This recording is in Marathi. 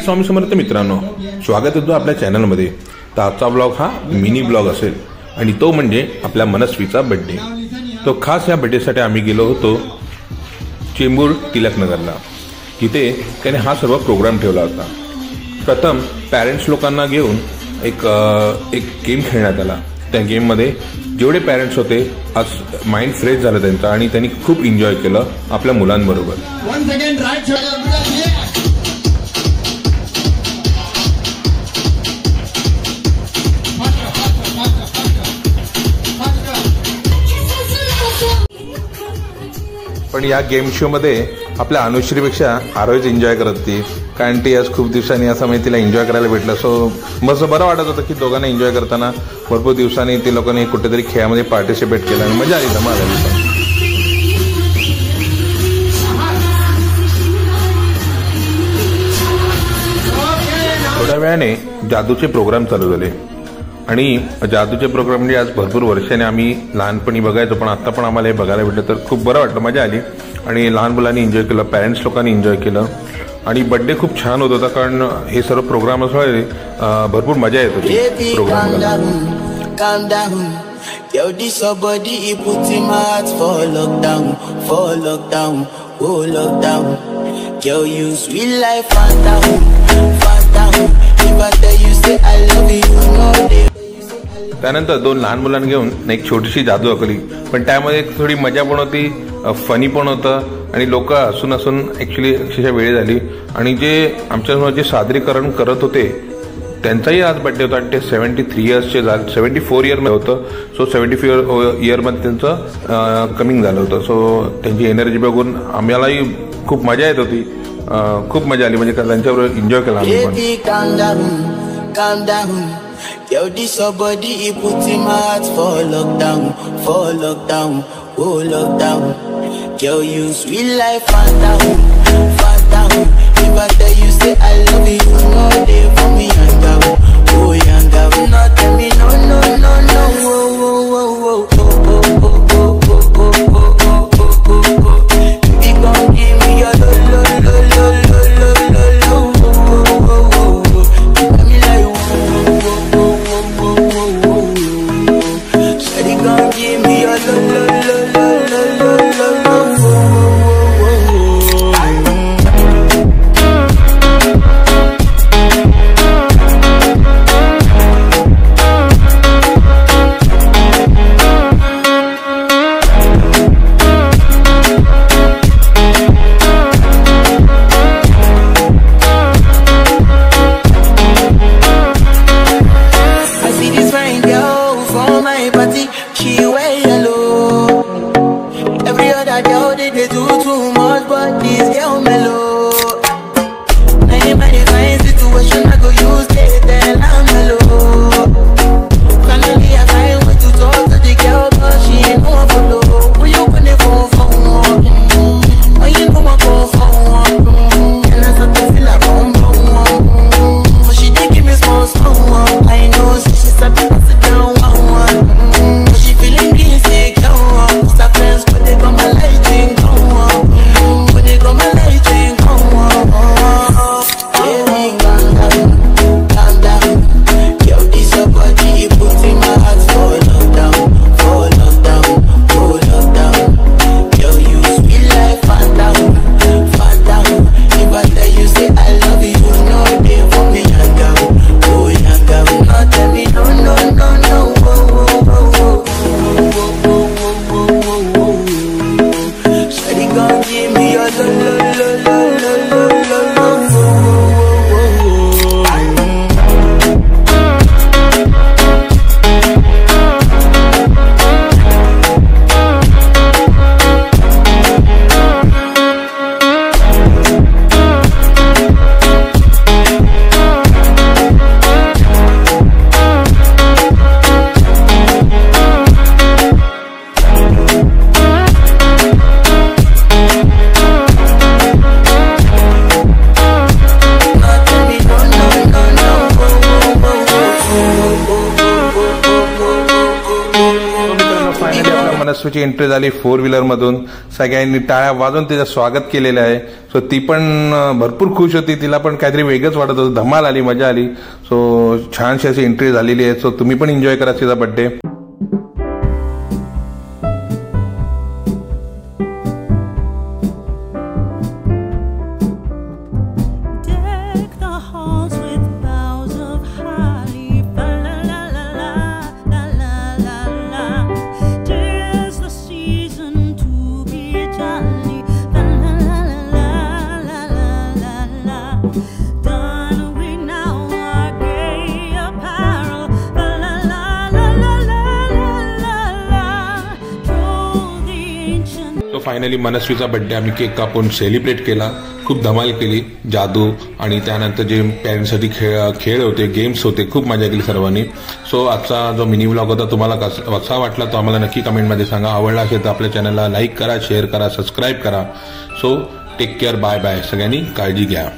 स्वामी समर्थ मित्रांनो, स्वागत आहे आपल्या चॅनलमध्ये। तर आजचा ब्लॉग हा मिनी ब्लॉग असेल आणि तो म्हणजे आपल्या मनस्वीचा बर्थडे। तो खास या बर्थडेसाठी आम्ही गेलो होतो चेंबूर टिळकनगरला, जिथे त्याने हा सर्व प्रोग्राम ठेवला होता। प्रथम पॅरेंट्स लोकांना घेऊन एक गेम खेळण्यात आला। त्या गेममध्ये जेवढे पॅरेंट्स होते आज माइंड फ्रेश झालं त्यांचा आणि त्यांनी खूप एन्जॉय केलं आपल्या मुलांबरोबर। पण या गेम शो मध्ये आपल्या अनुश्रीपेक्षा आरोहीच एन्जॉय करत होती, कारण ती आज खूप दिवसांनी असं म्हणजे तिला एन्जॉय करायला भेटलं। सो मस्त बरं वाटत होतं की दोघांना एन्जॉय करताना भरपूर दिवसांनी ती लोकांनी कुठेतरी खेळामध्ये पार्टिसिपेट केलं आणि मजा आली, धमाल आली। थोड्या वेळाने जादूचे प्रोग्राम चालू झाले आणि जादूचे प्रोग्राम म्हणजे आज भरपूर वर्षाने आम्ही लहानपणी बघायचो, पण आता पण आम्हाला हे बघायला भेटलं तर खूप बरं वाटलं, मजा आली। आणि लहान मुलांनी एन्जॉय केलं, पॅरेंट्स लोकांनी एन्जॉय केलं आणि बर्थडे खूप छान होत होता, कारण हे सर्व प्रोग्राम असल्यामुळे भरपूर मजा येत होती प्रोग्रामला। त्यानंतर दोन लहान मुलांना घेऊन एक छोटीशी जादू आखली, पण त्यामध्ये थोडी मजा पण होती, फनी पण होतं आणि लोक हसून हसून ॲक्च्युली अक्षरशः वेळ झाली। आणि जे आमच्यासमोर जे सादरीकरण करत होते त्यांचाही आज बर्थडे होता आणि ते 73 इयर्सचे झाले, 74 इयरमध्ये होतं। सो 74 इयरमध्ये त्यांचं कमिंग झालं होतं। सो त्यांची एनर्जी बघून आम्हालाही खूप मजा येत होती, खूप मजा आली, म्हणजे त्यांच्याबरोबर एन्जॉय केला आम्ही पण। Yo, this somebody, he put him heart for lockdown, oh lockdown. Yo, you sweet life, Fanta, if I tell you say I love you, no day for me, yanga, oh yanga, no tell me no, no, no, no, oh, oh, oh, oh, oh, oh, oh, oh, oh, oh, oh, oh, oh. You gon' give me your lo, lo, lo, lo, lo, lo, lo, lo, oh, oh, oh, oh. You got me like मनस्वीची एंट्री झाली 4 व्हीलरमधून. सगळ्यांनी टाळ्या वाजवून तिचं स्वागत केलेलं आहे. सो ती पण भरपूर खुश होती. तिला पण काहीतरी वेगळंच वाटत होतं. धमाल आली, मजा आली. सो छानशी अशी एंट्री झालेली आहे. सो तुम्ही पण एन्जॉय करा तिचा बर्थडे. फायनली मनस्वीचा बर्थडे आम्ही केक कापून सेलिब्रेट केला. खूप धमाल केली. जादू आणि त्यानंतर जे पॅरेंट्ससाठी खेळ होते, गेम्स होते, खूप मजा केली सर्वांनी. सो आजचा जो मिनी व्लॉग होता तुम्हाला कसा वाटला तो आम्हाला नक्की कमेंटमध्ये सांगा. आवडला असेल तर आपल्या चॅनलला लाईक करा, शेअर करा, सबस्क्राईब करा. So take care, bye bye. सगळ्यांनी काळजी घ्या.